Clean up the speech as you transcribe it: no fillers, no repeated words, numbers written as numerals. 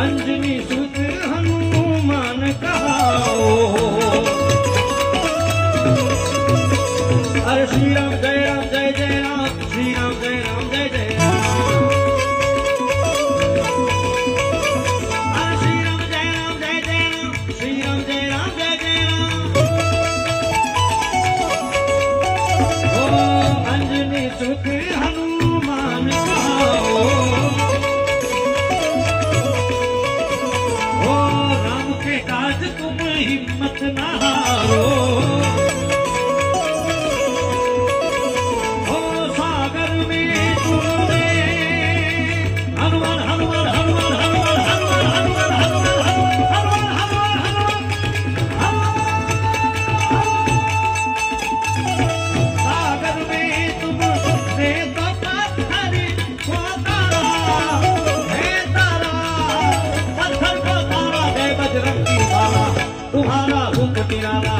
अंजनी सुत हनुमान कहाओ। अरे श्री राम जय राम, श्री राम जय राम जय जय राम। अरे श्री राम जय राम जय जय राम, श्री राम जय राम जय जय राम। ओ अंजनी सुत हनुमान कहाओ। ओ राम के काज तुम हिम्मत न हारो। ओ सागर में तुमने हनुमान हनुमान हनुमान हनुमान हनुमान हनुमान हनुमान हनुमान हनुमान सागर में तुमने तो पत्थर को तारा है, तारा पत्थर को तारा है बजरंगी वाला, तुम्हारा रूप निराला।